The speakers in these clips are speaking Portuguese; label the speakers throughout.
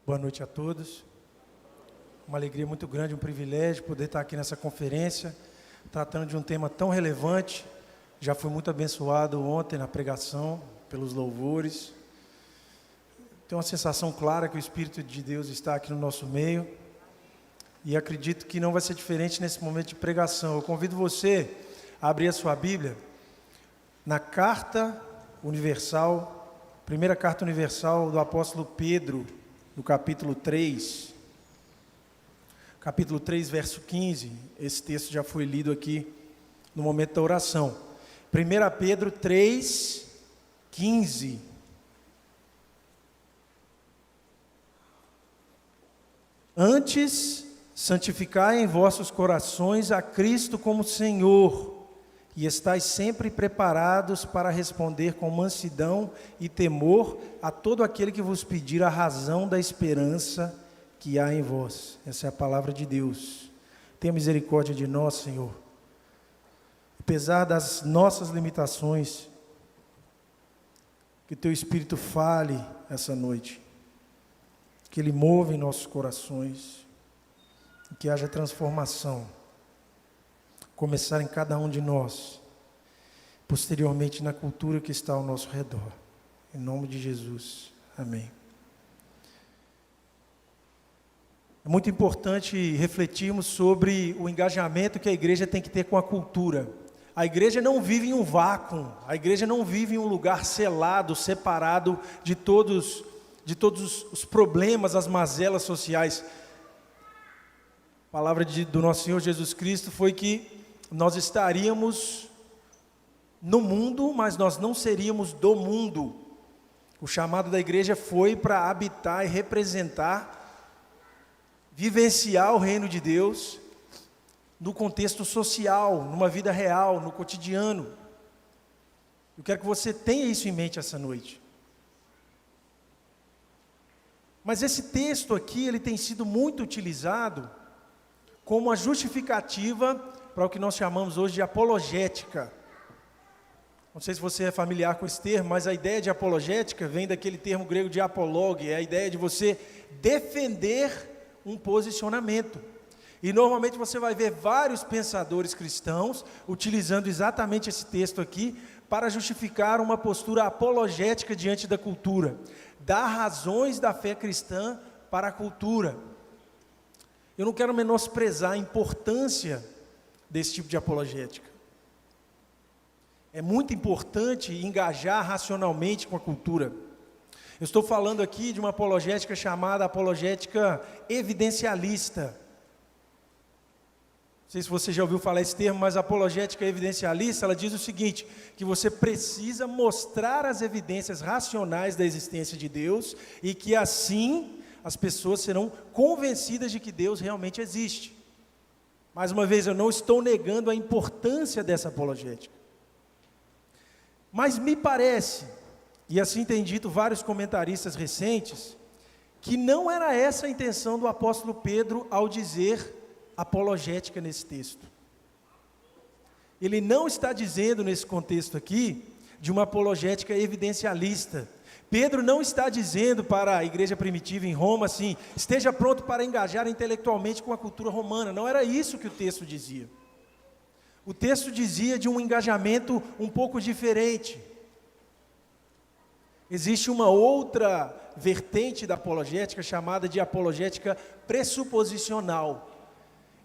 Speaker 1: Boa noite a todos. Uma alegria muito grande, um privilégio poder estar aqui nessa conferência, tratando de um tema tão relevante. Já fui muito abençoado ontem na pregação, pelos louvores. Tenho uma sensação clara que o Espírito de Deus está aqui no nosso meio. E acredito que não vai ser diferente nesse momento de pregação. Eu convido você a abrir a sua Bíblia na Carta Universal, primeira Carta Universal do apóstolo Pedro, no capítulo 3, verso 15, esse texto já foi lido aqui no momento da oração. 1 Pedro 3, 15. Antes, santificai em vossos corações a Cristo como Senhor, e estais sempre preparados para responder com mansidão e temor a todo aquele que vos pedir a razão da esperança que há em vós. Essa é a palavra de Deus. Tenha misericórdia de nós, Senhor. Apesar das nossas limitações, que Teu Espírito fale essa noite, que Ele mova em nossos corações, que haja transformação, começar em cada um de nós, posteriormente na cultura que está ao nosso redor. Em nome de Jesus, amém. É muito importante refletirmos sobre o engajamento que a igreja tem que ter com a cultura. A igreja não vive em um vácuo, a igreja não vive em um lugar selado, separado de todos os problemas, as mazelas sociais. A palavra do nosso Senhor Jesus Cristo foi que nós estaríamos no mundo, mas nós não seríamos do mundo. O chamado da igreja foi para habitar e representar, vivenciar o reino de Deus no contexto social, numa vida real, no cotidiano. Eu quero que você tenha isso em mente essa noite. Mas esse texto aqui, ele tem sido muito utilizado como a justificativa para o que nós chamamos hoje de apologética. Não sei se você é familiar com esse termo, mas a ideia de apologética vem daquele termo grego de apologue, é a ideia de você defender um posicionamento. E normalmente você vai ver vários pensadores cristãos utilizando exatamente esse texto aqui para justificar uma postura apologética diante da cultura, dar razões da fé cristã para a cultura. Eu não quero menosprezar a importância desse tipo de apologética. É muito importante engajar racionalmente com a cultura. Eu estou falando aqui de uma apologética chamada apologética evidencialista. Não sei se você já ouviu falar esse termo, mas a apologética evidencialista, ela diz o seguinte, que você precisa mostrar as evidências racionais da existência de Deus e que assim as pessoas serão convencidas de que Deus realmente existe. Mais uma vez, eu não estou negando a importância dessa apologética. Mas me parece, e assim tem dito vários comentaristas recentes, que não era essa a intenção do apóstolo Pedro ao dizer apologética nesse texto. Ele não está dizendo nesse contexto aqui de uma apologética evidencialista. Pedro não está dizendo para a igreja primitiva em Roma assim, esteja pronto para engajar intelectualmente com a cultura romana. Não era isso que o texto dizia. O texto dizia de um engajamento um pouco diferente. Existe uma outra vertente da apologética chamada de apologética pressuposicional.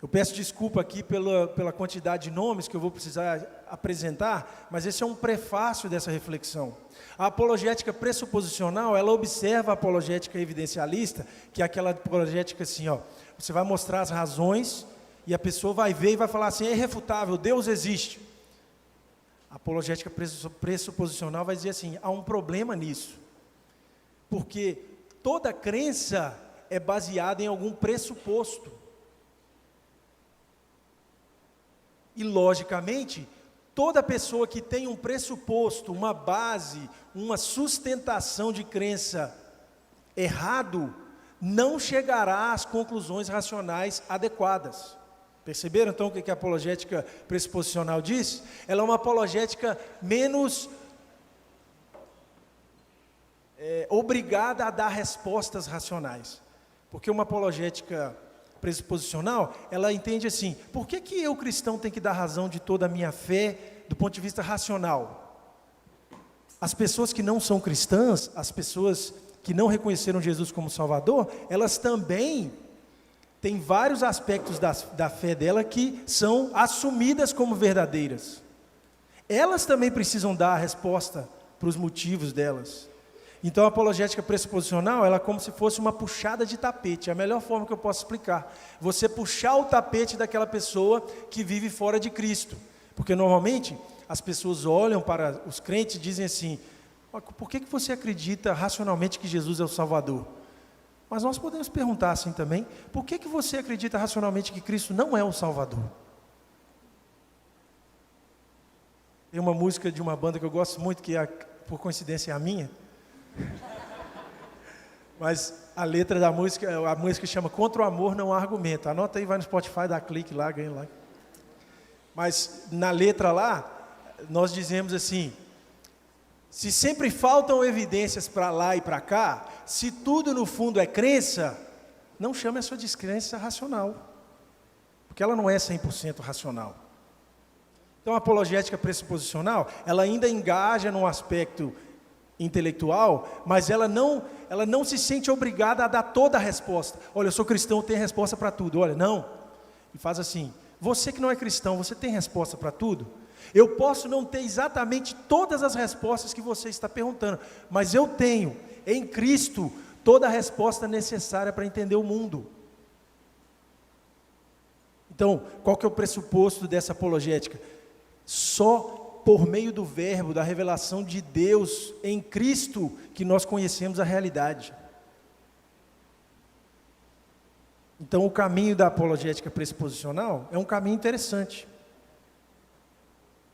Speaker 1: Eu peço desculpa aqui pela quantidade de nomes que eu vou precisar apresentar, mas esse é um prefácio dessa reflexão. A apologética pressuposicional, ela observa a apologética evidencialista, que é aquela apologética assim, você vai mostrar as razões e a pessoa vai ver e vai falar assim, é irrefutável, Deus existe. A apologética pressuposicional vai dizer assim, há um problema nisso, porque toda crença é baseada em algum pressuposto. E, logicamente, toda pessoa que tem um pressuposto, uma base, uma sustentação de crença errado, não chegará às conclusões racionais adequadas. Perceberam, então, o que a apologética pressuposicional diz? Ela é uma apologética menos obrigada a dar respostas racionais. Porque uma apologética pressuposicional, ela entende assim, por que que eu, cristão, tenho que dar razão de toda a minha fé do ponto de vista racional? As pessoas que não são cristãs, as pessoas que não reconheceram Jesus como Salvador, elas também têm vários aspectos da fé dela que são assumidas como verdadeiras. Elas também precisam dar a resposta para os motivos delas. Então a apologética pressuposicional, ela é como se fosse uma puxada de tapete, é a melhor forma que eu posso explicar. Você puxar o tapete daquela pessoa que vive fora de Cristo. Porque normalmente as pessoas olham para os crentes e dizem assim, por que você acredita racionalmente que Jesus é o Salvador? Mas nós podemos perguntar assim também, por que você acredita racionalmente que Cristo não é o Salvador? Tem uma música de uma banda que eu gosto muito, que por coincidência é a minha. Mas a letra da música, a música chama Contra o Amor Não Há Argumento. Anota aí, vai no Spotify, dá clique lá, ganha lá. Mas na letra lá, nós dizemos assim, se sempre faltam evidências para lá e para cá, se tudo no fundo é crença, não chame a sua descrença racional, porque ela não é 100% racional. Então a apologética pressuposicional, ela ainda engaja num aspecto intelectual, mas ela não se sente obrigada a dar toda a resposta. Olha, eu sou cristão, eu tenho resposta para tudo. Olha, não. E faz assim, você que não é cristão, você tem resposta para tudo? Eu posso não ter exatamente todas as respostas que você está perguntando, mas eu tenho, em Cristo, toda a resposta necessária para entender o mundo. Então, qual que é o pressuposto dessa apologética? Só por meio do verbo, da revelação de Deus em Cristo, que nós conhecemos a realidade. Então, o caminho da apologética pressuposicional é um caminho interessante.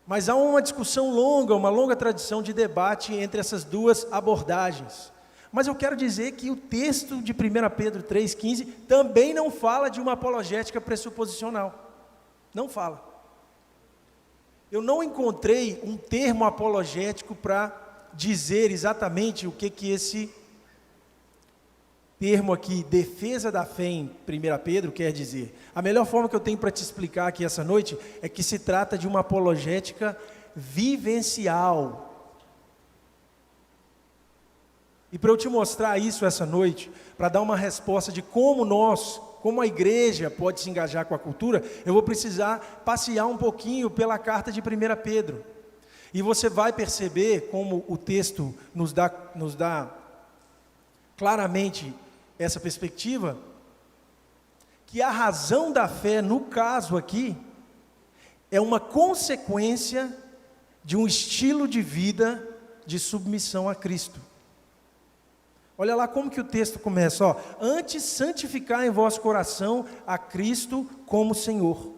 Speaker 1: Mas há uma discussão longa, uma longa tradição de debate entre essas duas abordagens. Mas eu quero dizer que o texto de 1 Pedro 3,15 também não fala de uma apologética pressuposicional. Não fala. Eu não encontrei um termo apologético para dizer exatamente o que esse termo aqui, defesa da fé em 1 Pedro, quer dizer. A melhor forma que eu tenho para te explicar aqui essa noite é que se trata de uma apologética vivencial. E para eu te mostrar isso essa noite, para dar uma resposta de como a igreja pode se engajar com a cultura, eu vou precisar passear um pouquinho pela carta de 1 Pedro. E você vai perceber como o texto nos dá claramente essa perspectiva, que a razão da fé, no caso aqui, é uma consequência de um estilo de vida de submissão a Cristo. Olha lá como que o texto começa, ó. Antes santificar em vosso coração a Cristo como Senhor.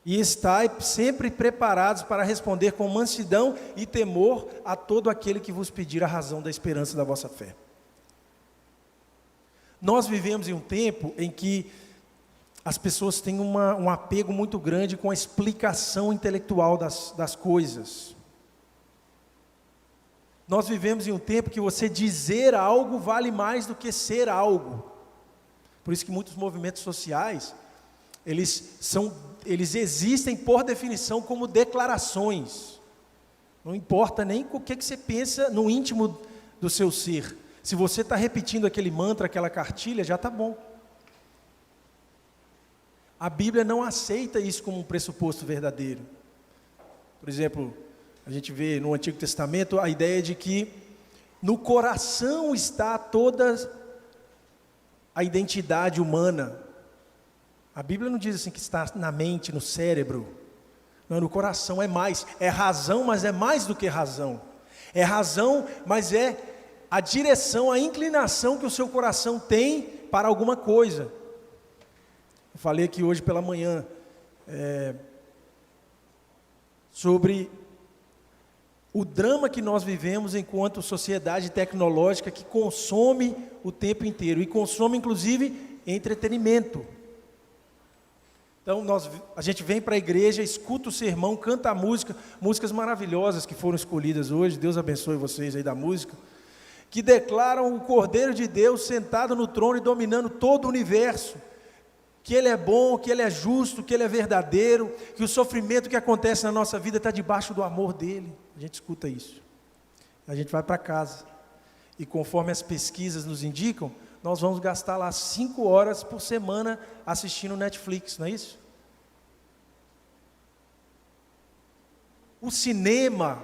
Speaker 1: E estai sempre preparados para responder com mansidão e temor a todo aquele que vos pedir a razão da esperança da vossa fé. Nós vivemos em um tempo em que as pessoas têm um apego muito grande com a explicação intelectual das coisas. Nós vivemos em um tempo que você dizer algo vale mais do que ser algo. Por isso que muitos movimentos sociais, eles existem por definição como declarações. Não importa nem o que você pensa no íntimo do seu ser. Se você está repetindo aquele mantra, aquela cartilha, já está bom. A Bíblia não aceita isso como um pressuposto verdadeiro. Por exemplo, a gente vê no Antigo Testamento a ideia de que no coração está toda a identidade humana. A Bíblia não diz assim que está na mente, no cérebro. Não, no coração é mais. É razão, mas é mais do que razão. É razão, mas é a direção, a inclinação que o seu coração tem para alguma coisa. Eu falei aqui hoje pela manhã sobre o drama que nós vivemos enquanto sociedade tecnológica que consome o tempo inteiro e consome inclusive entretenimento. Então a gente vem para a igreja, escuta o sermão, canta a música, músicas maravilhosas que foram escolhidas hoje, Deus abençoe vocês aí da música. que declaram o Cordeiro de Deus sentado no trono e dominando todo o universo, que Ele é bom, que Ele é justo, que Ele é verdadeiro, que o sofrimento que acontece na nossa vida está debaixo do amor dEle. A gente escuta isso, a gente vai para casa, e conforme as pesquisas nos indicam, nós vamos gastar lá 5 horas por semana assistindo Netflix, não é isso? O cinema,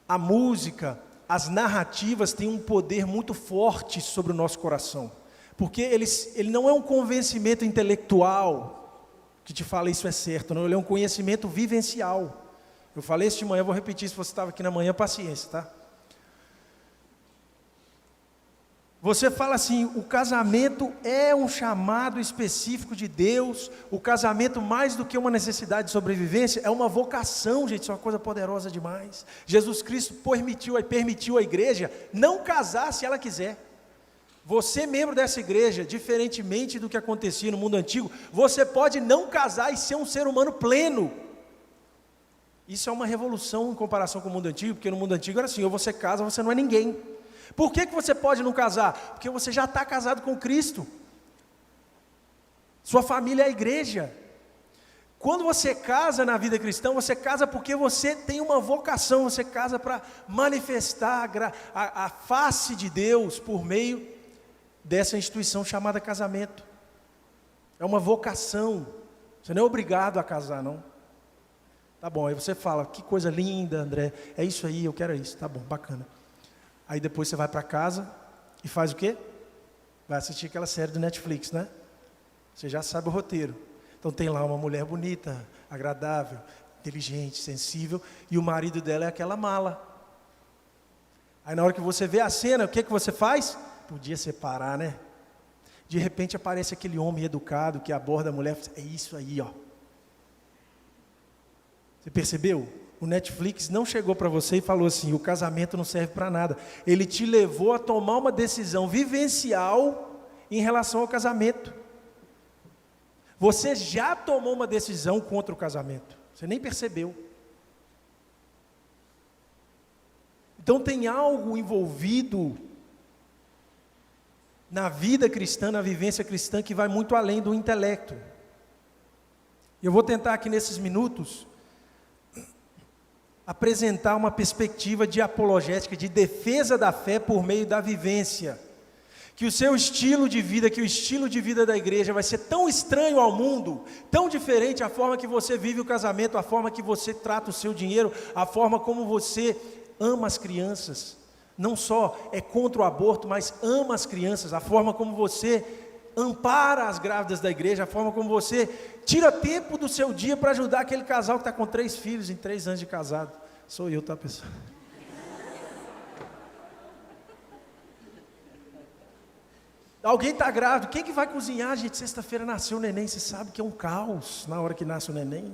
Speaker 1: a música, as narrativas têm um poder muito forte sobre o nosso coração, porque ele não é um convencimento intelectual, que te fala isso é certo, não, ele é um conhecimento vivencial. Eu falei isso de manhã, vou repetir, se você estava aqui na manhã, paciência, tá? Você fala assim, o casamento é um chamado específico de Deus, o casamento mais do que uma necessidade de sobrevivência, é uma vocação, gente, isso é uma coisa poderosa demais. Jesus Cristo permitiu a igreja não casar se ela quiser. Você, membro dessa igreja, diferentemente do que acontecia no mundo antigo, você pode não casar e ser um ser humano pleno. Isso é uma revolução em comparação com o mundo antigo, porque no mundo antigo era assim, ou você casa ou você não é ninguém. Por que você pode não casar? Porque você já está casado com Cristo. Sua família é a igreja. Quando você casa na vida cristã, você casa porque você tem uma vocação, você casa para manifestar a face de Deus por meio dessa instituição chamada casamento. É uma vocação. Você não é obrigado a casar, não. Tá bom, aí você fala, que coisa linda, André, é isso aí, eu quero isso, tá bom, bacana. Aí depois você vai para casa e faz o quê? Vai assistir aquela série do Netflix, né? Você já sabe o roteiro. Então tem lá uma mulher bonita, agradável, inteligente, sensível, e o marido dela é aquela mala. Aí na hora que você vê a cena, o que você faz? Podia separar, né? De repente aparece aquele homem educado que aborda a mulher, é isso aí, ó. Você percebeu? O Netflix não chegou para você e falou assim, o casamento não serve para nada. Ele te levou a tomar uma decisão vivencial em relação ao casamento. Você já tomou uma decisão contra o casamento. Você nem percebeu. Então tem algo envolvido na vida cristã, na vivência cristã, que vai muito além do intelecto. Eu vou tentar aqui nesses minutos apresentar uma perspectiva de apologética, de defesa da fé por meio da vivência. Que o seu estilo de vida, que o estilo de vida da igreja vai ser tão estranho ao mundo, tão diferente a forma que você vive o casamento, a forma que você trata o seu dinheiro, a forma como você ama as crianças. Não só é contra o aborto, mas ama as crianças, a forma como você ampara as grávidas da igreja, a forma como você tira tempo do seu dia para ajudar aquele casal que está com 3 filhos em 3 anos de casado. Sou eu, tá, pessoal? Alguém está grávido, quem que vai cozinhar, gente? Sexta-feira nasceu o neném, você sabe que é um caos na hora que nasce o neném.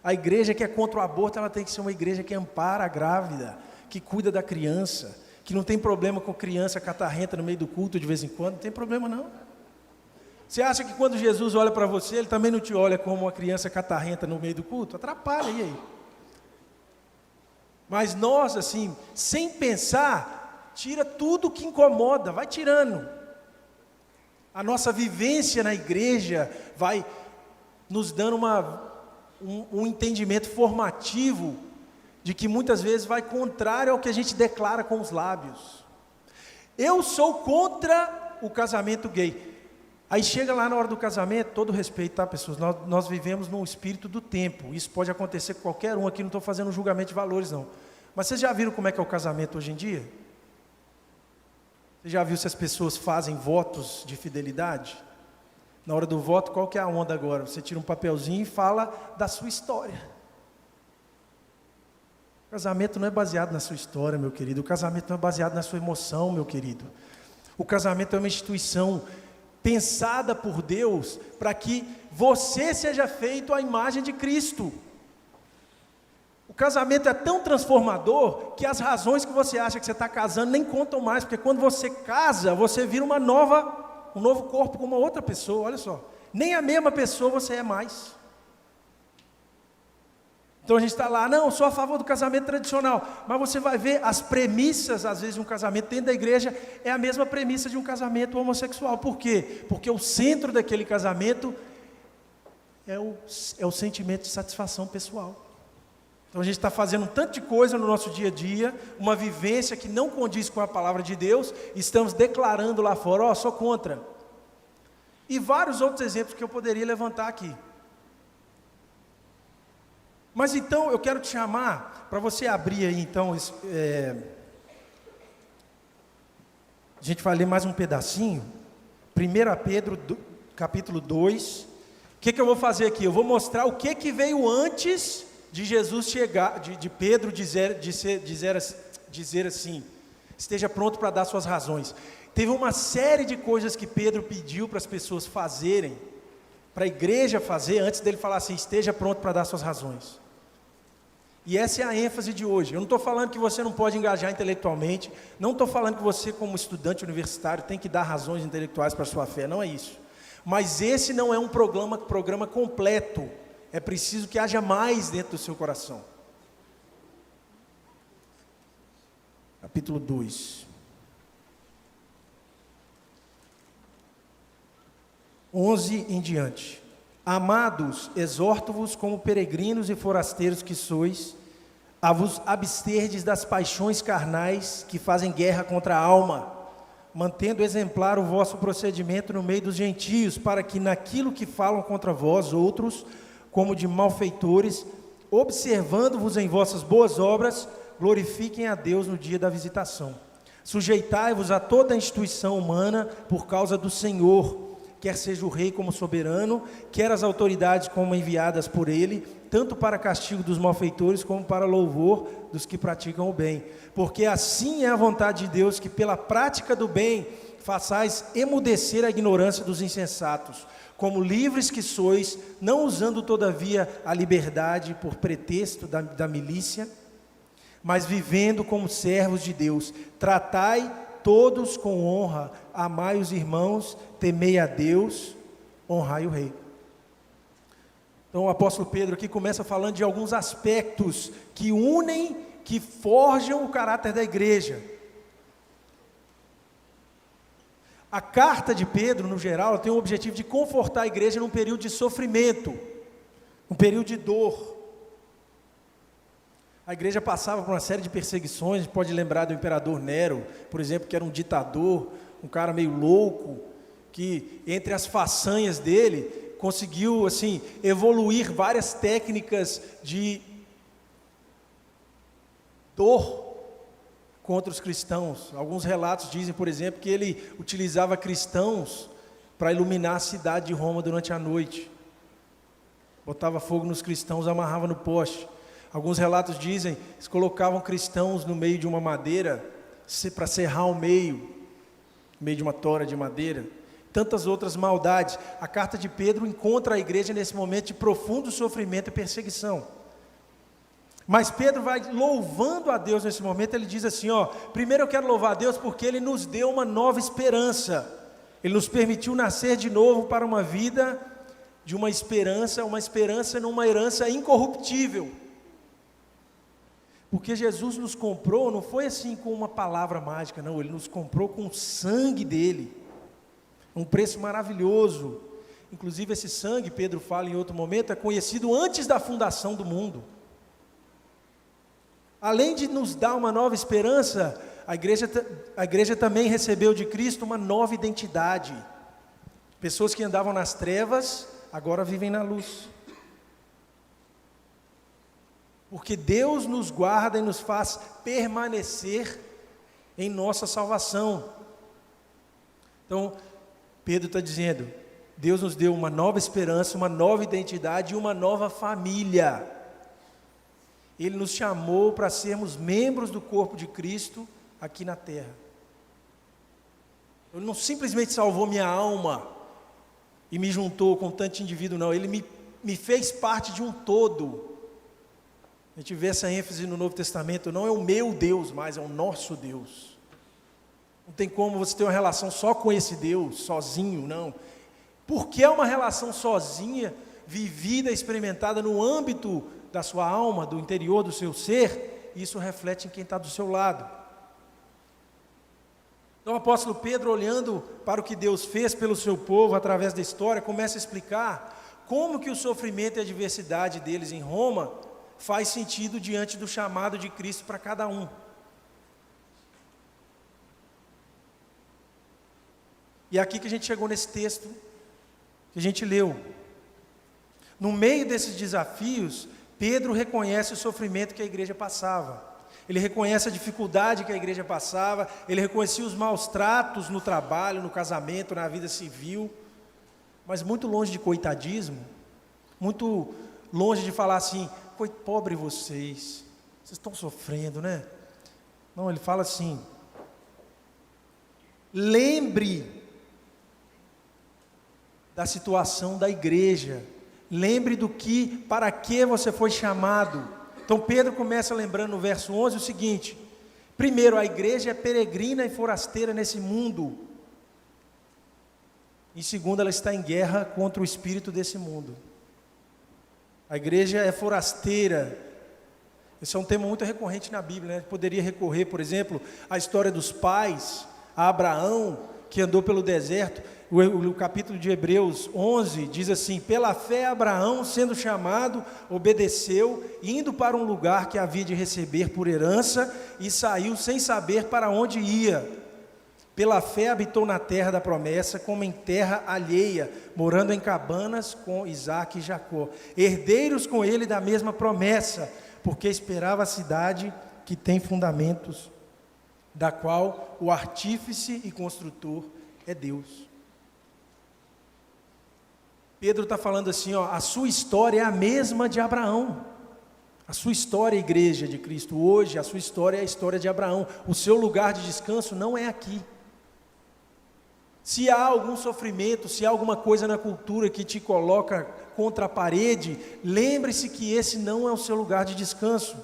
Speaker 1: A igreja que é contra o aborto, ela tem que ser uma igreja que ampara a grávida, que cuida da criança, que não tem problema com criança catarrenta no meio do culto de vez em quando, não tem problema não. Você acha que quando Jesus olha para você, Ele também não te olha como uma criança catarrenta no meio do culto? Atrapalha, e aí? Mas nós, assim, sem pensar, tira tudo que incomoda, vai tirando. A nossa vivência na igreja vai nos dando um entendimento formativo de que muitas vezes vai contrário ao que a gente declara com os lábios. Eu sou contra o casamento gay. Aí chega lá na hora do casamento, todo respeito, tá, pessoas? Nós vivemos num espírito do tempo. Isso pode acontecer com qualquer um aqui, não estou fazendo um julgamento de valores, não. Mas vocês já viram como é que é o casamento hoje em dia? Você já viu se as pessoas fazem votos de fidelidade? Na hora do voto, qual que é a onda agora? Você tira um papelzinho e fala da sua história. O casamento não é baseado na sua história, meu querido. O casamento não é baseado na sua emoção, meu querido. O casamento é uma instituição pensada por Deus para que você seja feito à imagem de Cristo. O casamento é tão transformador que as razões que você acha que você está casando nem contam mais, porque quando você casa, você vira um novo corpo com uma outra pessoa, olha só. Nem a mesma pessoa você é mais. Então a gente está lá, não, eu sou a favor do casamento tradicional, mas você vai ver as premissas, às vezes, de um casamento dentro da igreja, é a mesma premissa de um casamento homossexual. Por quê? Porque o centro daquele casamento é o sentimento de satisfação pessoal. Então a gente está fazendo um tanto de coisa no nosso dia a dia, uma vivência que não condiz com a palavra de Deus, e estamos declarando lá fora, ó, sou contra. E vários outros exemplos que eu poderia levantar aqui. Mas então eu quero te chamar para você abrir aí então, a gente vai ler mais um pedacinho, 1 Pedro capítulo 2, o que eu vou fazer aqui? Eu vou mostrar o que veio antes de Jesus chegar, de Pedro dizer assim, esteja pronto para dar suas razões. Teve uma série de coisas que Pedro pediu para as pessoas fazerem, para a igreja fazer, antes dele falar assim, esteja pronto para dar suas razões. E essa é a ênfase de hoje. Eu não estou falando que você não pode engajar intelectualmente, não estou falando que você, como estudante universitário, tem que dar razões intelectuais para a sua fé, não é isso. Mas esse não é um programa completo, é preciso que haja mais dentro do seu coração. Capítulo 2. 11 em diante. Amados, exorto-vos como peregrinos e forasteiros que sois, a vos absterdes das paixões carnais que fazem guerra contra a alma, mantendo exemplar o vosso procedimento no meio dos gentios, para que naquilo que falam contra vós outros, como de malfeitores, observando-vos em vossas boas obras, glorifiquem a Deus no dia da visitação. Sujeitai-vos a toda a instituição humana por causa do Senhor, quer seja o rei como soberano, quer as autoridades como enviadas por ele, tanto para castigo dos malfeitores, como para louvor dos que praticam o bem. Porque assim é a vontade de Deus, que pela prática do bem, façais emudecer a ignorância dos insensatos, como livres que sois, não usando todavia a liberdade por pretexto da milícia, mas vivendo como servos de Deus. Tratai todos com honra, amai os irmãos, temei a Deus, honrai o rei. Então o apóstolo Pedro aqui começa falando de alguns aspectos que unem, que forjam o caráter da igreja. A carta de Pedro, no geral, tem o objetivo de confortar a igreja num período de sofrimento, um período de dor. A igreja passava por uma série de perseguições, a gente pode lembrar do imperador Nero, por exemplo, que era um ditador, um cara meio louco, que entre as façanhas dele, conseguiu assim, evoluir várias técnicas de dor contra os cristãos. Alguns relatos dizem, por exemplo, que ele utilizava cristãos para iluminar a cidade de Roma durante a noite. Botava fogo nos cristãos, amarrava no poste. Alguns relatos dizem que eles colocavam cristãos no meio de uma madeira para serrar o meio, no meio de uma tora de madeira. Tantas outras maldades. A carta de Pedro encontra a igreja nesse momento de profundo sofrimento e perseguição. Mas Pedro vai louvando a Deus nesse momento. Ele diz assim, ó, primeiro eu quero louvar a Deus porque Ele nos deu uma nova esperança. Ele nos permitiu nascer de novo para uma vida de uma esperança numa herança incorruptível. Porque Jesus nos comprou, não foi assim com uma palavra mágica, não, Ele nos comprou com o sangue dEle, um preço maravilhoso. Inclusive esse sangue, Pedro fala em outro momento, é conhecido antes da fundação do mundo. Além de nos dar uma nova esperança, a igreja também recebeu de Cristo uma nova identidade. Pessoas que andavam nas trevas, agora vivem na luz. Porque Deus nos guarda e nos faz permanecer em nossa salvação. Então, Pedro está dizendo, Deus nos deu uma nova esperança, uma nova identidade e uma nova família. Ele nos chamou para sermos membros do corpo de Cristo aqui na terra. Ele não simplesmente salvou minha alma e me juntou com tanto indivíduo, não. Ele me fez parte de um todo. A gente vê essa ênfase no Novo Testamento, não é o meu Deus, mas é o nosso Deus. Não tem como você ter uma relação só com esse Deus, sozinho, não. Por que é uma relação sozinha? vivida, experimentada no âmbito da sua alma, do interior do seu ser, isso reflete em quem está do seu lado. Então o apóstolo Pedro, olhando para o que Deus fez pelo seu povo através da história, começa a explicar como que o sofrimento e a adversidade deles em Roma faz sentido diante do chamado de Cristo para cada um. E é aqui que a gente chegou nesse texto que a gente leu. No meio desses desafios, Pedro reconhece o sofrimento que a igreja passava. Ele reconhece a dificuldade que a igreja passava, ele reconhecia os maus tratos no trabalho, no casamento, na vida civil, mas muito longe de coitadismo, muito longe de falar assim, pobre vocês estão sofrendo, né? Não, ele fala assim, lembre da situação da igreja, lembre para que você foi chamado. Então Pedro começa lembrando no verso 11 o seguinte: primeiro, a igreja é peregrina e forasteira nesse mundo. Em segundo, ela está em guerra contra o espírito desse mundo. A igreja é forasteira. Esse é um tema muito recorrente na Bíblia, né? A gente poderia recorrer, por exemplo, à história dos pais, a Abraão, que andou pelo deserto. O capítulo de Hebreus 11 diz assim: pela fé Abraão, sendo chamado, obedeceu, indo para um lugar que havia de receber por herança, e saiu sem saber para onde ia. Pela fé habitou na terra da promessa, como em terra alheia, morando em cabanas com Isaque e Jacó, herdeiros com ele da mesma promessa, porque esperava a cidade que tem fundamentos, da qual o artífice e construtor é Deus. Pedro está falando assim, a sua história é a mesma de Abraão. A sua história, igreja de Cristo, hoje, a sua história é a história de Abraão. O seu lugar de descanso não é aqui. Se há algum sofrimento, se há alguma coisa na cultura que te coloca contra a parede, lembre-se que esse não é o seu lugar de descanso.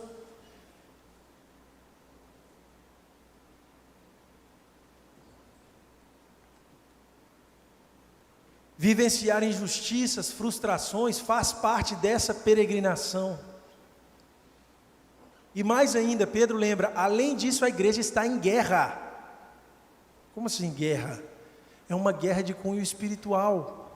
Speaker 1: Vivenciar injustiças, frustrações, faz parte dessa peregrinação. E mais ainda, Pedro lembra, além disso a igreja está em guerra. Como assim guerra? É uma guerra de cunho espiritual.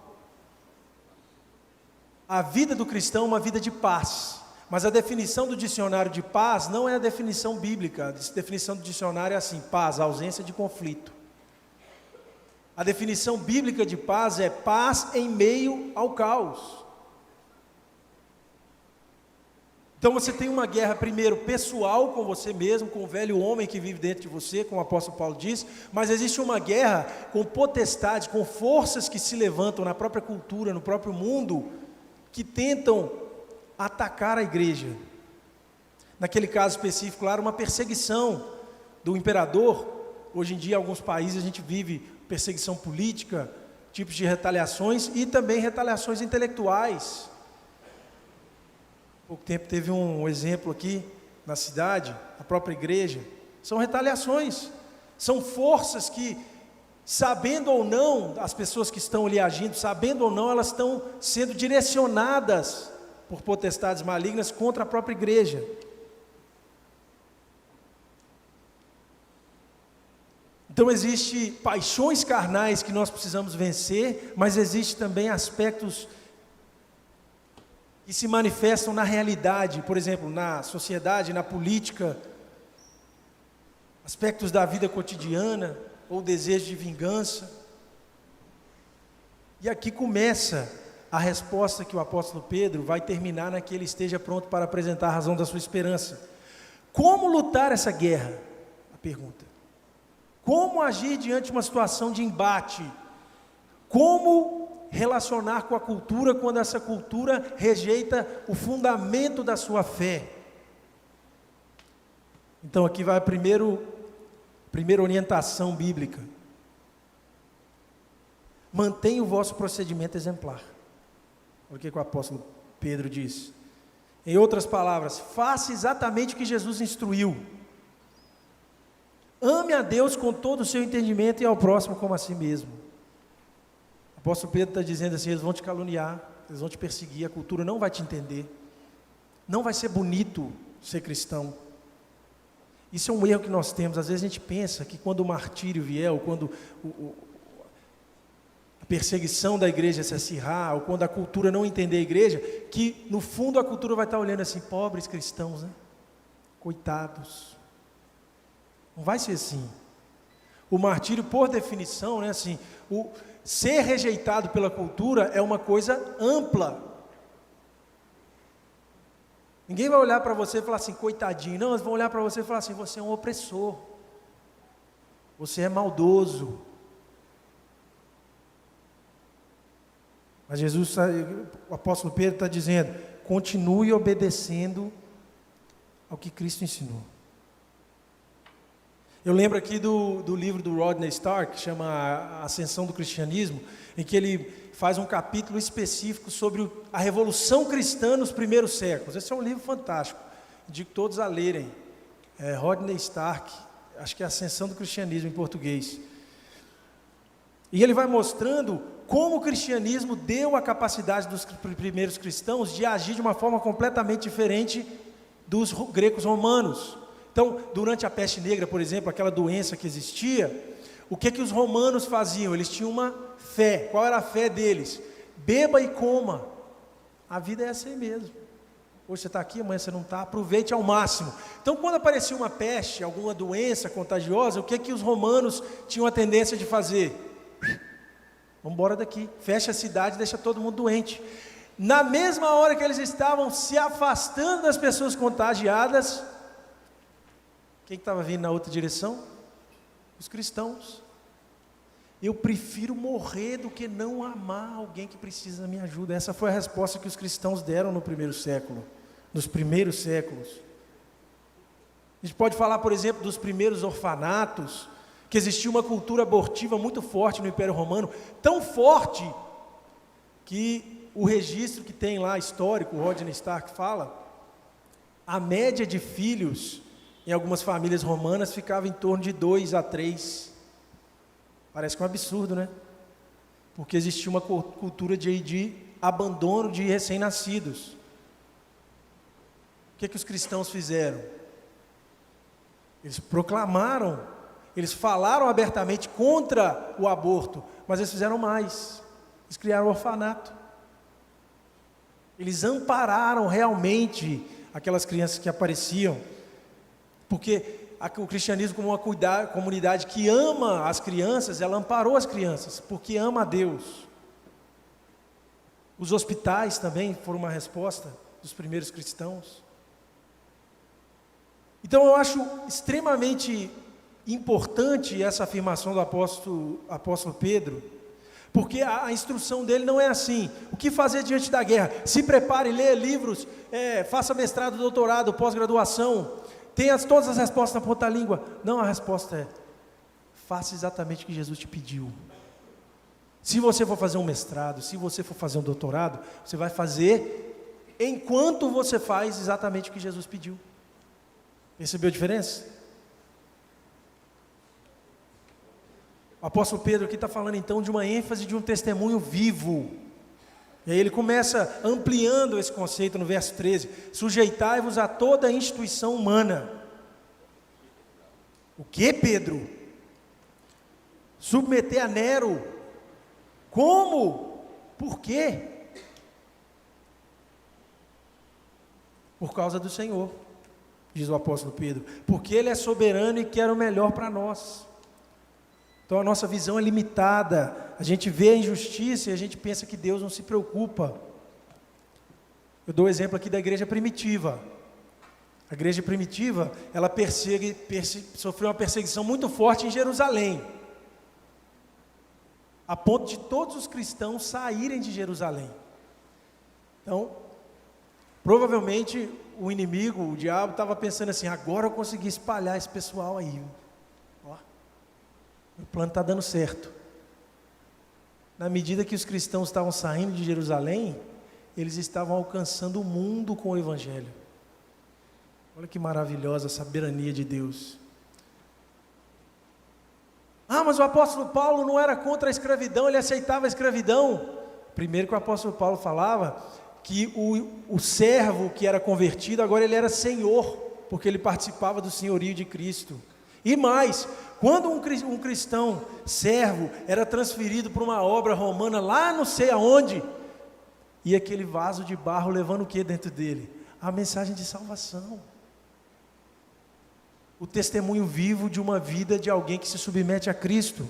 Speaker 1: A vida do cristão é uma vida de paz, mas a definição do dicionário de paz não é a definição bíblica. A definição do dicionário é assim: paz, ausência de conflito. A definição bíblica de paz é paz em meio ao caos. Então você tem uma guerra, primeiro, pessoal com você mesmo, com o velho homem que vive dentro de você, como o apóstolo Paulo diz, mas existe uma guerra com potestades, com forças que se levantam na própria cultura, no próprio mundo, que tentam atacar a igreja. Naquele caso específico, claro, uma perseguição do imperador. Hoje em dia, em alguns países, a gente vive perseguição política, tipos de retaliações e também retaliações intelectuais. Há pouco tempo teve um exemplo aqui na cidade, a própria igreja. São retaliações, são forças que, sabendo ou não, as pessoas que estão ali agindo, sabendo ou não, elas estão sendo direcionadas por potestades malignas contra a própria igreja. Então existem paixões carnais que nós precisamos vencer, mas existem também aspectos que se manifestam na realidade, por exemplo, na sociedade, na política, aspectos da vida cotidiana, ou desejo de vingança. E aqui começa a resposta que o apóstolo Pedro vai terminar na que ele esteja pronto para apresentar a razão da sua esperança. Como lutar essa guerra? A pergunta. Como agir diante de uma situação de embate? Como relacionar com a cultura quando essa cultura rejeita o fundamento da sua fé? Então aqui vai a primeira orientação bíblica. Mantenha o vosso procedimento exemplar. Olha o que o apóstolo Pedro diz. Em outras palavras, faça exatamente o que Jesus instruiu. Ame a Deus com todo o seu entendimento e ao próximo como a si mesmo. O apóstolo Pedro está dizendo assim: eles vão te caluniar, eles vão te perseguir, a cultura não vai te entender. Não vai ser bonito ser cristão. Isso é um erro que nós temos. Às vezes a gente pensa que quando o martírio vier, ou quando a perseguição da igreja se acirrar, ou quando a cultura não entender a igreja, que no fundo a cultura vai estar olhando assim, pobres cristãos, né? Coitados. Não vai ser assim. O martírio, por definição, né, assim, ser rejeitado pela cultura é uma coisa ampla. Ninguém vai olhar para você e falar assim, coitadinho. Não, eles vão olhar para você e falar assim, você é um opressor. Você é maldoso. Mas Jesus, o apóstolo Pedro está dizendo, continue obedecendo ao que Cristo ensinou. Eu lembro aqui do livro do Rodney Stark, que chama A Ascensão do Cristianismo, em que ele faz um capítulo específico sobre a Revolução Cristã nos primeiros séculos. Esse é um livro fantástico, indico todos a lerem. Rodney Stark, acho que é A Ascensão do Cristianismo em português. E ele vai mostrando como o cristianismo deu a capacidade dos primeiros cristãos de agir de uma forma completamente diferente dos gregos romanos. Então, durante a peste negra, por exemplo, aquela doença que existia, o que os romanos faziam? Eles tinham uma fé. Qual era a fé deles? Beba e coma. A vida é assim mesmo. Hoje você está aqui, amanhã você não está, aproveite ao máximo. Então, quando aparecia uma peste, alguma doença contagiosa, o que os romanos tinham a tendência de fazer? Vamos embora daqui, fecha a cidade, deixa todo mundo doente. Na mesma hora que eles estavam se afastando das pessoas contagiadas, quem estava vindo na outra direção? Os cristãos. Eu prefiro morrer do que não amar alguém que precisa da minha ajuda. Essa foi a resposta que os cristãos deram no primeiro século, nos primeiros séculos. A gente pode falar, por exemplo, dos primeiros orfanatos, que existia uma cultura abortiva muito forte no Império Romano, tão forte que o registro que tem lá histórico, o Rodney Stark fala, a média de filhos em algumas famílias romanas ficava em torno de 2 a 3. Parece que é um absurdo, né? Porque existia uma cultura de abandono de recém-nascidos. O que os cristãos fizeram? Eles proclamaram, eles falaram abertamente contra o aborto, mas eles fizeram mais. Eles criaram um orfanato. Eles ampararam realmente aquelas crianças que apareciam, porque o cristianismo, como uma comunidade que ama as crianças, ela amparou as crianças, porque ama a Deus. Os hospitais também foram uma resposta dos primeiros cristãos. Então eu acho extremamente importante essa afirmação do apóstolo Pedro, porque a instrução dele não é assim, o que fazer diante da guerra? Se prepare, leia livros, faça mestrado, doutorado, pós-graduação, tenha todas as respostas na ponta da língua. Não, a resposta é, faça exatamente o que Jesus te pediu. Se você for fazer um mestrado, se você for fazer um doutorado, você vai fazer enquanto você faz exatamente o que Jesus pediu. Percebeu a diferença? O apóstolo Pedro aqui está falando então de uma ênfase de um testemunho vivo. E aí ele começa ampliando esse conceito no verso 13. Sujeitai-vos a toda a instituição humana. O que, Pedro? Submeter a Nero? Como? Por quê? Por causa do Senhor, diz o apóstolo Pedro. Porque Ele é soberano e quer o melhor para nós. Então a nossa visão é limitada, a gente vê a injustiça e a gente pensa que Deus não se preocupa. Eu dou o exemplo aqui da igreja primitiva. A igreja primitiva, ela sofreu uma perseguição muito forte em Jerusalém, a ponto de todos os cristãos saírem de Jerusalém. Então, provavelmente o inimigo, o diabo, estava pensando assim, agora eu consegui espalhar esse pessoal aí. O plano está dando certo. Na medida que os cristãos estavam saindo de Jerusalém, eles estavam alcançando o mundo com o Evangelho. Olha que maravilhosa a soberania de Deus. Ah, mas o apóstolo Paulo não era contra a escravidão, ele aceitava a escravidão. Primeiro que o apóstolo Paulo falava que o servo que era convertido, agora ele era senhor, porque ele participava do senhorio de Cristo. E mais, quando um cristão servo era transferido para uma obra romana lá não sei aonde, e aquele vaso de barro levando o que dentro dele? A mensagem de salvação. O testemunho vivo de uma vida de alguém que se submete a Cristo.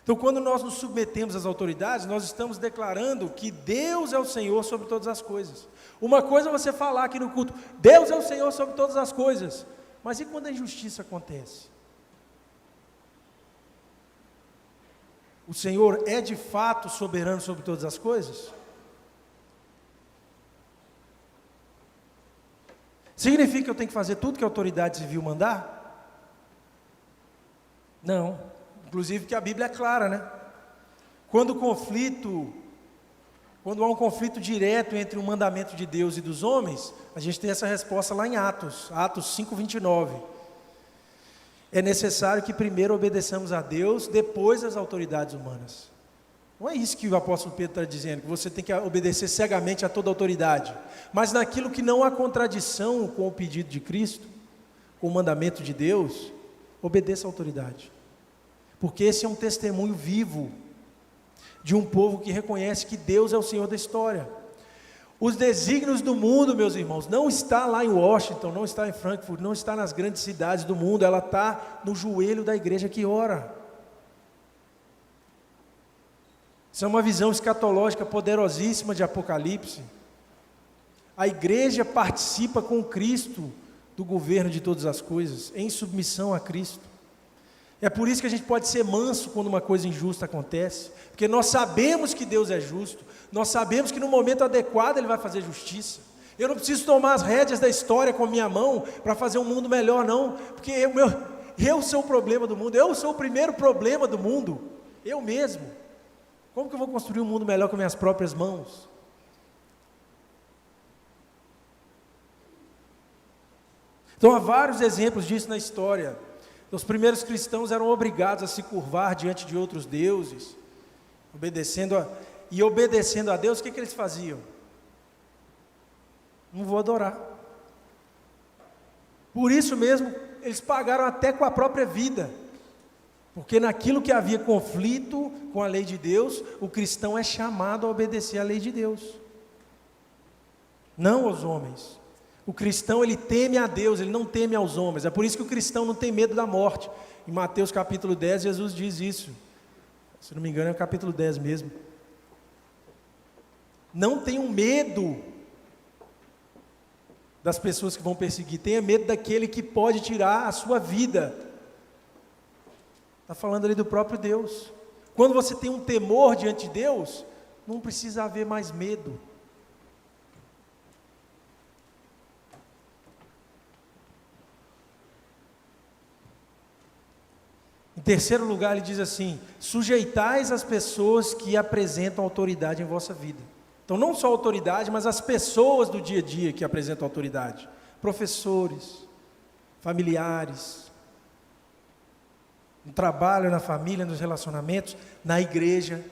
Speaker 1: Então, quando nós nos submetemos às autoridades, nós estamos declarando que Deus é o Senhor sobre todas as coisas. Uma coisa é você falar aqui no culto, Deus é o Senhor sobre todas as coisas. Mas e quando a injustiça acontece? O Senhor é de fato soberano sobre todas as coisas? Significa que eu tenho que fazer tudo que a autoridade civil mandar? Não. Inclusive que a Bíblia é clara, né? Quando há um conflito direto entre o mandamento de Deus e dos homens, a gente tem essa resposta lá em Atos 5:29. É necessário que primeiro obedeçamos a Deus, depois às autoridades humanas. Não é isso que o apóstolo Pedro está dizendo, que você tem que obedecer cegamente a toda autoridade, mas naquilo que não há contradição com o pedido de Cristo, com o mandamento de Deus, obedeça a autoridade, porque esse é um testemunho vivo de um povo que reconhece que Deus é o Senhor da história. Os desígnios do mundo, meus irmãos, não está lá em Washington, não está em Frankfurt, não está nas grandes cidades do mundo, ela está no joelho da igreja que ora. Isso é uma visão escatológica poderosíssima de Apocalipse. A igreja participa com Cristo do governo de todas as coisas, em submissão a Cristo. É por isso que a gente pode ser manso quando uma coisa injusta acontece, porque nós sabemos que Deus é justo, nós sabemos que no momento adequado Ele vai fazer justiça. Eu não preciso tomar as rédeas da história com a minha mão para fazer um mundo melhor, não, porque eu sou o problema do mundo, eu sou o primeiro problema do mundo, eu mesmo. Como que eu vou construir um mundo melhor com minhas próprias mãos? Então há vários exemplos disso na história. Os primeiros cristãos eram obrigados a se curvar diante de outros deuses, obedecendo a Deus. O que eles faziam? Não vou adorar. Por isso mesmo, eles pagaram até com a própria vida, porque naquilo que havia conflito com a lei de Deus, o cristão é chamado a obedecer à lei de Deus, não aos homens. O cristão, ele teme a Deus, ele não teme aos homens. É por isso que o cristão não tem medo da morte. Em Mateus capítulo 10, Jesus diz isso. Se não me engano, é o capítulo 10 mesmo. Não tenham medo das pessoas que vão perseguir. Tenha medo daquele que pode tirar a sua vida. Está falando ali do próprio Deus. Quando você tem um temor diante de Deus, não precisa haver mais medo. Em terceiro lugar, ele diz assim: sujeitais as pessoas que apresentam autoridade em vossa vida. Então, não só a autoridade, mas as pessoas do dia a dia que apresentam autoridade. Professores, familiares, no trabalho, na família, nos relacionamentos, na igreja.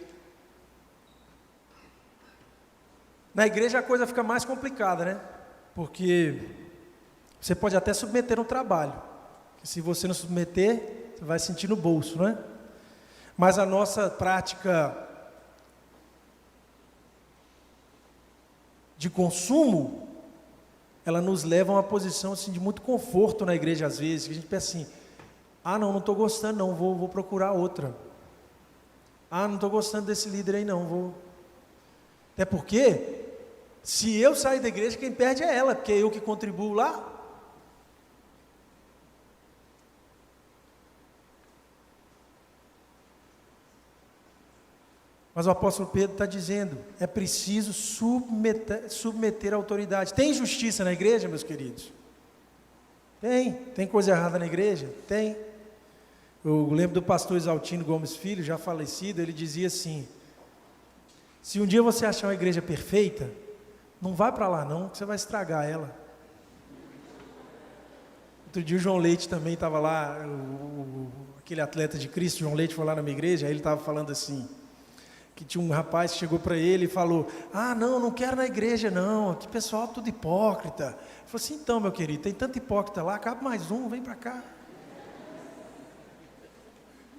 Speaker 1: Na igreja a coisa fica mais complicada, né? Porque você pode até submeter um trabalho. Se você não submeter, você vai sentir no bolso, não é? Mas a nossa prática de consumo, ela nos leva a uma posição assim, de muito conforto na igreja às vezes, que a gente pensa assim: não estou gostando não, vou procurar outra. Não estou gostando desse líder aí não, vou... Até porque, se eu sair da igreja, quem perde é ela, porque é eu que contribuo lá. Mas o apóstolo Pedro está dizendo, é preciso submeter a autoridade. Tem injustiça na igreja, meus queridos? Tem coisa errada na igreja? Tem. Eu lembro do pastor Exaltino Gomes Filho, já falecido, ele dizia assim: se um dia você achar uma igreja perfeita, não vai para lá não, que você vai estragar ela. Outro dia o João Leite também estava lá, aquele atleta de Cristo, João Leite foi lá na minha igreja, aí ele estava falando assim: que tinha um rapaz que chegou para ele e falou: ah, não quero na igreja não, que pessoal tudo hipócrita. Ele falou assim: então, meu querido, tem tanto hipócrita lá, cabe mais um, vem para cá.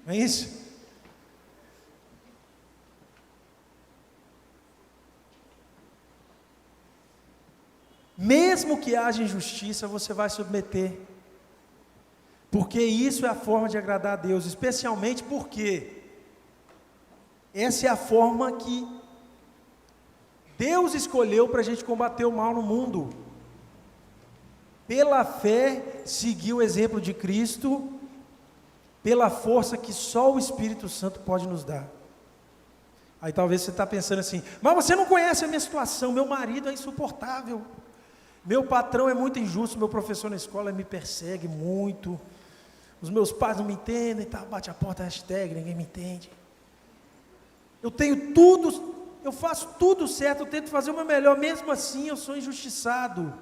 Speaker 1: Não é isso? Mesmo que haja injustiça, você vai submeter, porque isso é a forma de agradar a Deus, especialmente porque essa é a forma que Deus escolheu para a gente combater o mal no mundo. Pela fé, seguir o exemplo de Cristo, pela força que só o Espírito Santo pode nos dar. Aí talvez você está pensando assim: mas você não conhece a minha situação, meu marido é insuportável, meu patrão é muito injusto, meu professor na escola me persegue muito, os meus pais não me entendem, tá, bate a porta, hashtag, ninguém me entende. Eu tenho tudo, eu faço tudo certo, eu tento fazer o meu melhor, mesmo assim eu sou injustiçado.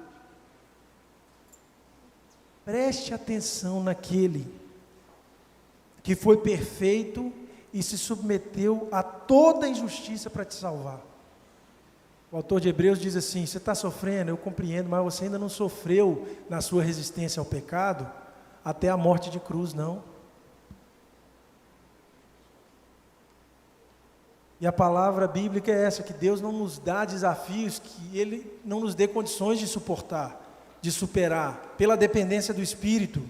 Speaker 1: Preste atenção naquele que foi perfeito e se submeteu a toda injustiça para te salvar. O autor de Hebreus diz assim: você está sofrendo, eu compreendo, mas você ainda não sofreu na sua resistência ao pecado até a morte de cruz, não. E a palavra bíblica é essa, que Deus não nos dá desafios que Ele não nos dê condições de suportar, de superar, pela dependência do Espírito.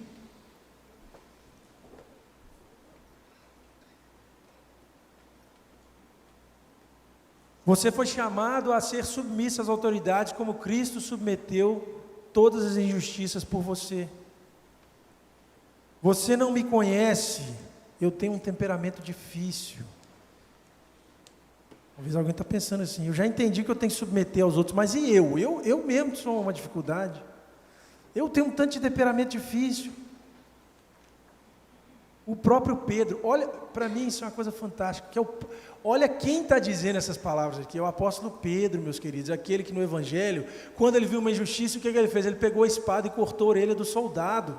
Speaker 1: Você foi chamado a ser submisso às autoridades, como Cristo submeteu todas as injustiças por você. Você não me conhece, eu tenho um temperamento difícil. Talvez alguém está pensando assim: eu já entendi que eu tenho que submeter aos outros, mas e eu? Eu mesmo sou uma dificuldade. Eu tenho um tanto de temperamento difícil. O próprio Pedro, olha, para mim isso é uma coisa fantástica, olha quem está dizendo essas palavras aqui, é o apóstolo Pedro, meus queridos, aquele que no Evangelho, quando ele viu uma injustiça, o que ele fez? Ele pegou a espada e cortou a orelha do soldado.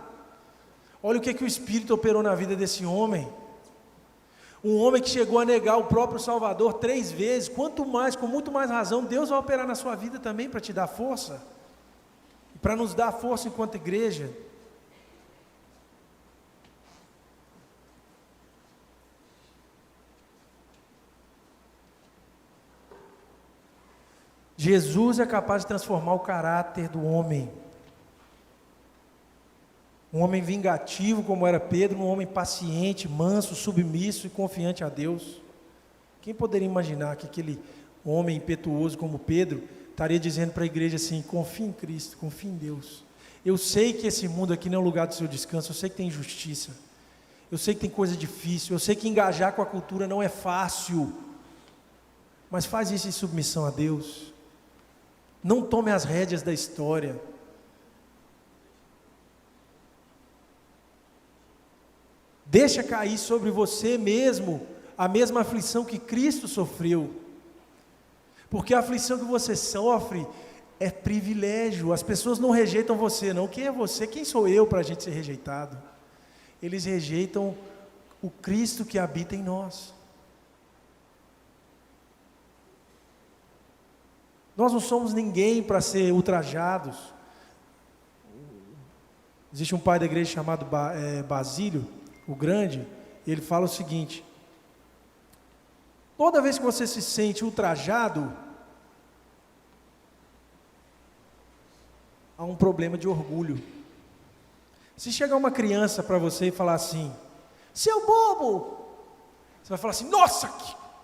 Speaker 1: Olha o que o Espírito operou na vida desse homem. Um homem que chegou a negar o próprio Salvador 3 vezes, quanto mais, com muito mais razão, Deus vai operar na sua vida também para te dar força, para nos dar força enquanto igreja. Jesus é capaz de transformar o caráter do homem. Um homem vingativo como era Pedro, um homem paciente, manso, submisso e confiante a Deus. Quem poderia imaginar que aquele homem impetuoso como Pedro estaria dizendo para a igreja assim: confie em Cristo, confie em Deus. Eu sei que esse mundo aqui não é o lugar do seu descanso, eu sei que tem injustiça, eu sei que tem coisa difícil, eu sei que engajar com a cultura não é fácil, mas faz isso em submissão a Deus. Não tome as rédeas da história. Deixa cair sobre você mesmo a mesma aflição que Cristo sofreu. Porque a aflição que você sofre é privilégio. As pessoas não rejeitam você, não. Quem é você? Quem sou eu para a gente ser rejeitado? Eles rejeitam o Cristo que habita em nós. Nós não somos ninguém para ser ultrajados. Existe um pai da igreja chamado Basílio, o Grande, e ele fala o seguinte: toda vez que você se sente ultrajado, há um problema de orgulho. Se chegar uma criança para você e falar assim: seu bobo, você vai falar assim: nossa,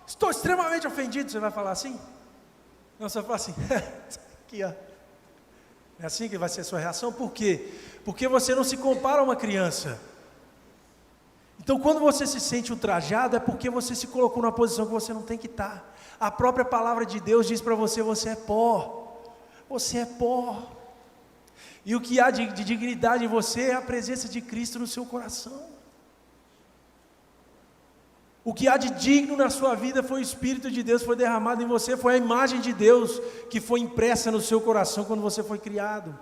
Speaker 1: estou extremamente ofendido. Você vai falar assim? Não, você vai falar assim: aqui ó. É assim que vai ser a sua reação? Por quê? Porque você não se compara a uma criança. Então, quando você se sente ultrajado, é porque você se colocou numa posição que você não tem que estar. A própria palavra de Deus diz para você: você é pó. Você é pó. E o que há de dignidade em você é a presença de Cristo no seu coração. O que há de digno na sua vida foi o Espírito de Deus, foi derramado em você, foi a imagem de Deus que foi impressa no seu coração quando você foi criado.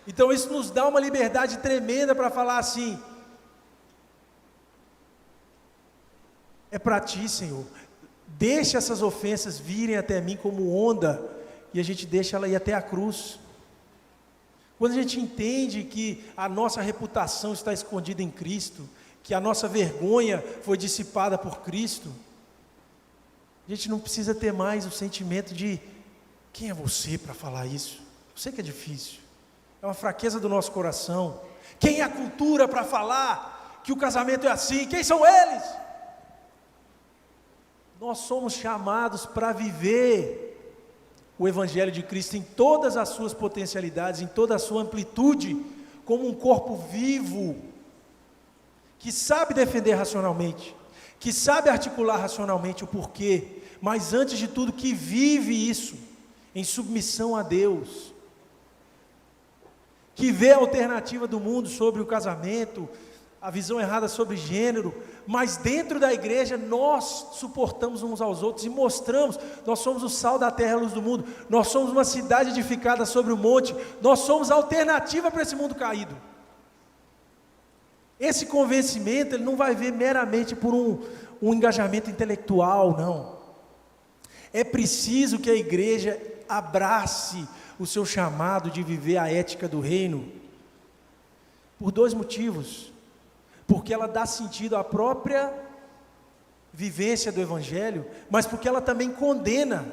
Speaker 1: Então isso nos dá uma liberdade tremenda para falar assim: é para ti, Senhor. Deixe essas ofensas virem até mim como onda, e a gente deixa ela ir até a cruz. Quando a gente entende que a nossa reputação está escondida em Cristo, que a nossa vergonha foi dissipada por Cristo, a gente não precisa ter mais o sentimento de: quem é você para falar isso? Eu sei que é difícil, é uma fraqueza do nosso coração. Quem é a cultura para falar que o casamento é assim? Quem são eles? Nós somos chamados para viver o Evangelho de Cristo em todas as suas potencialidades, em toda a sua amplitude, como um corpo vivo, que sabe defender racionalmente, que sabe articular racionalmente o porquê, mas antes de tudo que vive isso, em submissão a Deus, que vê a alternativa do mundo sobre o casamento, a visão errada sobre gênero, mas dentro da igreja nós suportamos uns aos outros e mostramos: nós somos o sal da terra, a luz do mundo, nós somos uma cidade edificada sobre o monte, nós somos a alternativa para esse mundo caído. Esse convencimento ele não vai vir meramente por um engajamento intelectual, não. É preciso que a igreja abrace o seu chamado de viver a ética do reino, por dois motivos: porque ela dá sentido à própria vivência do Evangelho, mas porque ela também condena.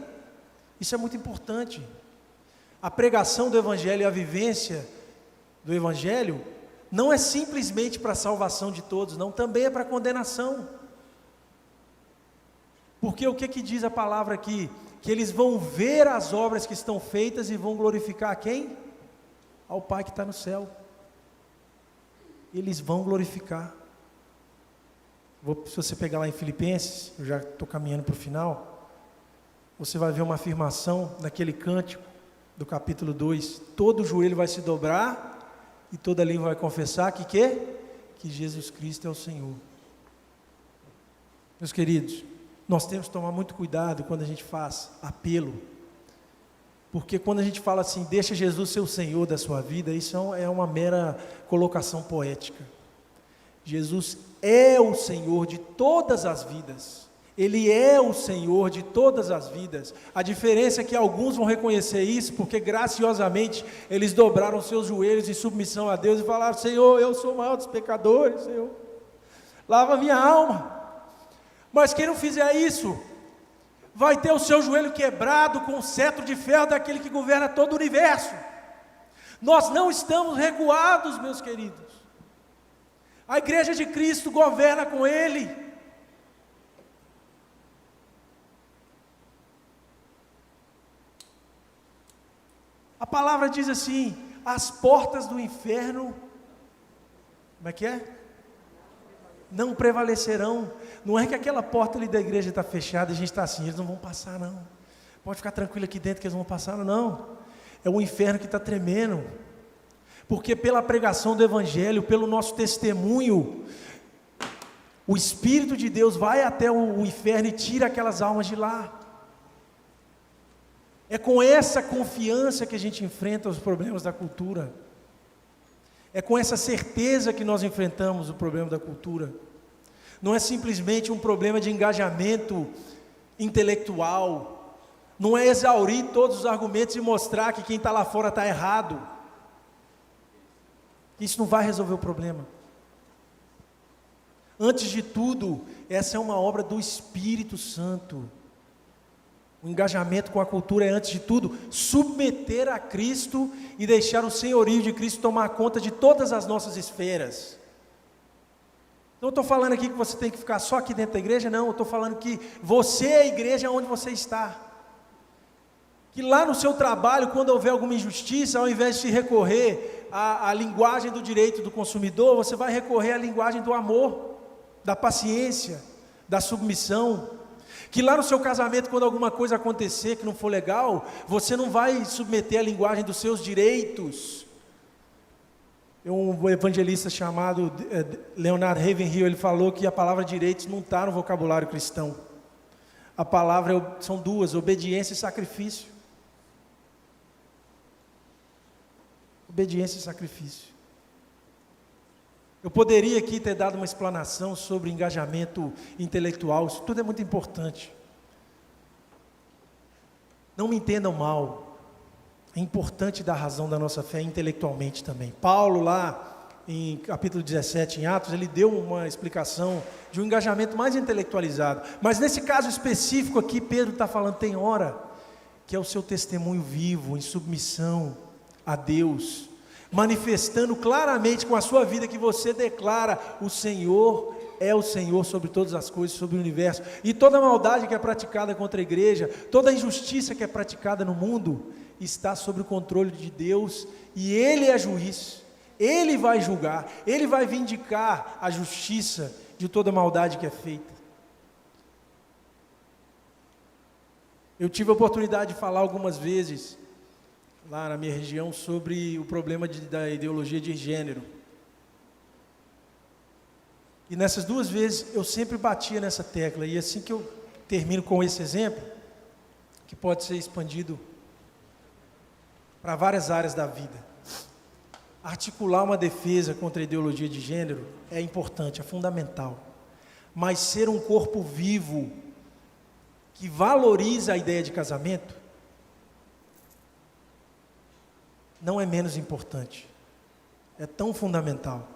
Speaker 1: Isso é muito importante. A pregação do Evangelho e a vivência do Evangelho não é simplesmente para a salvação de todos, não, também é para a condenação. Porque o que diz a palavra aqui? Que eles vão ver as obras que estão feitas e vão glorificar a quem? Ao Pai que está no céu. Eles vão glorificar. Se você pegar lá em Filipenses, eu já estou caminhando para o final, você vai ver uma afirmação naquele cântico do capítulo 2, todo joelho vai se dobrar e toda língua vai confessar que Jesus Cristo é o Senhor. Meus queridos, nós temos que tomar muito cuidado quando a gente faz apelo, porque quando a gente fala assim: deixa Jesus ser o Senhor da sua vida, isso é uma mera colocação poética. Jesus é o Senhor de todas as vidas, Ele é o Senhor de todas as vidas. A diferença é que alguns vão reconhecer isso, porque graciosamente eles dobraram seus joelhos em submissão a Deus e falaram: Senhor, eu sou o maior dos pecadores, Senhor, lava minha alma. Mas quem não fizer isso, vai ter o seu joelho quebrado com o cetro de ferro daquele que governa todo o universo. Nós não estamos recuados, meus queridos. A igreja de Cristo governa com Ele. A palavra diz assim: as portas do inferno, como é que é? Não prevalecerão. Não é que aquela porta ali da igreja está fechada e a gente está assim: eles não vão passar não, pode ficar tranquilo aqui dentro que eles não vão passar, não. É o inferno que está tremendo, porque pela pregação do Evangelho, pelo nosso testemunho, o Espírito de Deus vai até o inferno e tira aquelas almas de lá. É com essa confiança que a gente enfrenta os problemas da cultura. É com essa certeza que nós enfrentamos o problema da cultura. Não é simplesmente um problema de engajamento intelectual. Não é exaurir todos os argumentos e mostrar que quem está lá fora está errado. Isso não vai resolver o problema. Antes de tudo, essa é uma obra do Espírito Santo. O engajamento com a cultura é, antes de tudo, submeter a Cristo e deixar o senhorio de Cristo tomar conta de todas as nossas esferas. Não estou falando aqui que você tem que ficar só aqui dentro da igreja, não. Eu estou falando que você é a igreja onde você está. Que lá no seu trabalho, quando houver alguma injustiça, ao invés de recorrer à linguagem do direito do consumidor, você vai recorrer à linguagem do amor, da paciência, da submissão. Que lá no seu casamento, quando alguma coisa acontecer que não for legal, você não vai submeter a linguagem dos seus direitos. Um evangelista chamado Leonard Ravenhill, ele falou que a palavra direitos não está no vocabulário cristão. A palavra são duas: obediência e sacrifício. Obediência e sacrifício. Eu poderia aqui ter dado uma explanação sobre engajamento intelectual, isso tudo é muito importante. Não me entendam mal, é importante dar razão da nossa fé intelectualmente também. Paulo lá, em capítulo 17, em Atos, ele deu uma explicação de um engajamento mais intelectualizado. Mas nesse caso específico aqui, Pedro está falando, tem hora que é o seu testemunho vivo, em submissão a Deus, manifestando claramente com a sua vida que você declara, o Senhor é o Senhor sobre todas as coisas, sobre o universo. E toda maldade que é praticada contra a igreja, toda injustiça que é praticada no mundo, está sob o controle de Deus, e Ele é juiz. Ele vai julgar, Ele vai vindicar a justiça de toda maldade que é feita. Eu tive a oportunidade de falar algumas vezes, lá na minha região, sobre o problema da ideologia de gênero. E nessas 2 vezes, eu sempre batia nessa tecla, e assim que eu termino com esse exemplo, que pode ser expandido para várias áreas da vida. Articular uma defesa contra a ideologia de gênero é importante, é fundamental. Mas ser um corpo vivo que valoriza a ideia de casamento não é menos importante. É tão fundamental.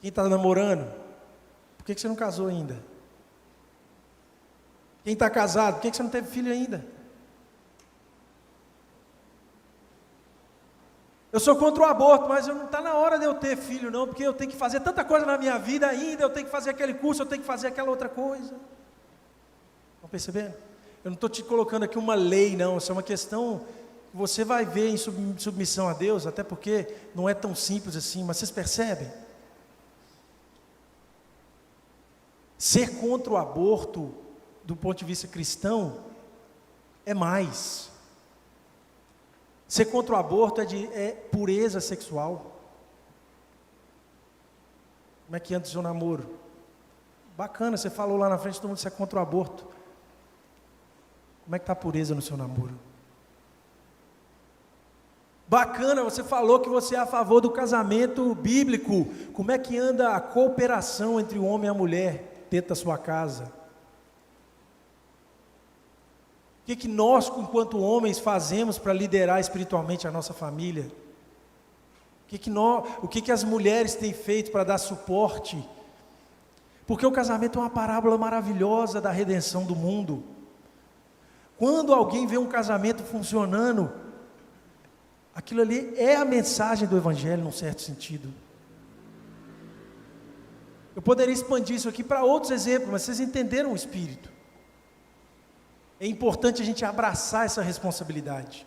Speaker 1: Quem está namorando, por que você não casou ainda? Quem está casado, por que você não teve filho ainda? Eu sou contra o aborto, mas não está na hora de eu ter filho não, porque eu tenho que fazer tanta coisa na minha vida ainda, eu tenho que fazer aquele curso, eu tenho que fazer aquela outra coisa. Estão percebendo? Eu não estou te colocando aqui uma lei não, isso é uma questão que você vai ver em submissão a Deus, até porque não é tão simples assim, mas vocês percebem? Ser contra o aborto, do ponto de vista cristão, é mais. Ser contra o aborto é pureza sexual. Como é que anda o seu namoro? Bacana, você falou lá na frente, todo mundo que você é contra o aborto. Como é que está a pureza no seu namoro? Bacana, você falou que você é a favor do casamento bíblico. Como é que anda a cooperação entre o homem e a mulher dentro da sua casa? O que nós, enquanto homens, fazemos para liderar espiritualmente a nossa família? O que as mulheres têm feito para dar suporte? Porque o casamento é uma parábola maravilhosa da redenção do mundo. Quando alguém vê um casamento funcionando, aquilo ali é a mensagem do Evangelho, num certo sentido. Eu poderia expandir isso aqui para outros exemplos, mas vocês entenderam o espírito. É importante a gente abraçar essa responsabilidade.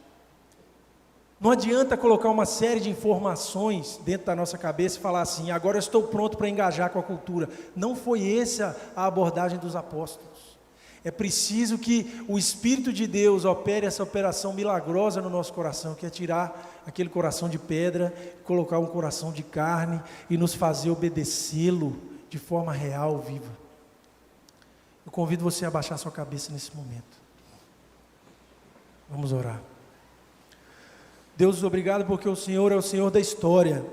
Speaker 1: Não adianta colocar uma série de informações dentro da nossa cabeça e falar assim, agora eu estou pronto para engajar com a cultura. Não foi essa a abordagem dos apóstolos. É preciso que o Espírito de Deus opere essa operação milagrosa no nosso coração, que é tirar aquele coração de pedra, colocar um coração de carne e nos fazer obedecê-lo de forma real, viva. Eu convido você a abaixar sua cabeça nesse momento. Vamos orar. Deus, obrigado porque o Senhor é o Senhor da história.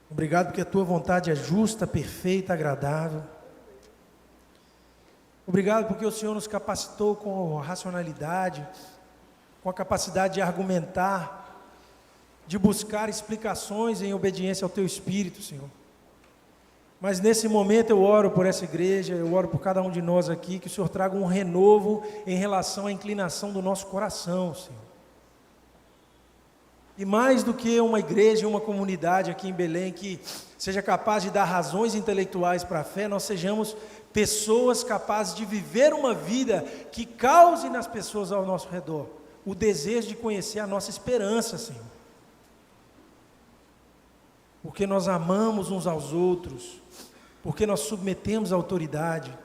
Speaker 1: Obrigado porque a Tua vontade é justa, perfeita, agradável. Obrigado porque o Senhor nos capacitou com racionalidade, com a capacidade de argumentar, de buscar explicações em obediência ao Teu Espírito, Senhor. Mas nesse momento eu oro por essa igreja, eu oro por cada um de nós aqui, que o Senhor traga um renovo em relação à inclinação do nosso coração, Senhor. E mais do que uma igreja, uma comunidade aqui em Belém que seja capaz de dar razões intelectuais para a fé, nós sejamos pessoas capazes de viver uma vida que cause nas pessoas ao nosso redor o desejo de conhecer a nossa esperança, Senhor. Porque nós amamos uns aos outros, porque nós submetemos a autoridade.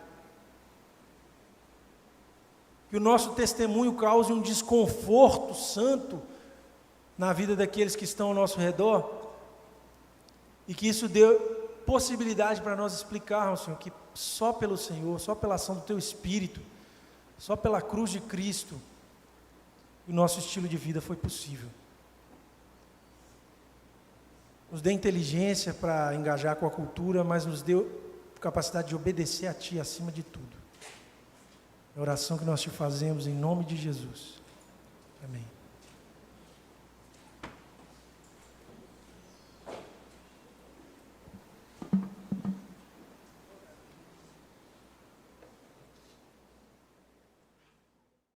Speaker 1: Que o nosso testemunho cause um desconforto santo na vida daqueles que estão ao nosso redor, e que isso dê possibilidade para nós explicarmos, Senhor, que só pelo Senhor, só pela ação do Teu Espírito, só pela cruz de Cristo, o nosso estilo de vida foi possível. nos dê inteligência para engajar com a cultura, mas nos dê capacidade de obedecer a Ti acima de tudo. É a oração que nós te fazemos em nome de Jesus. Amém.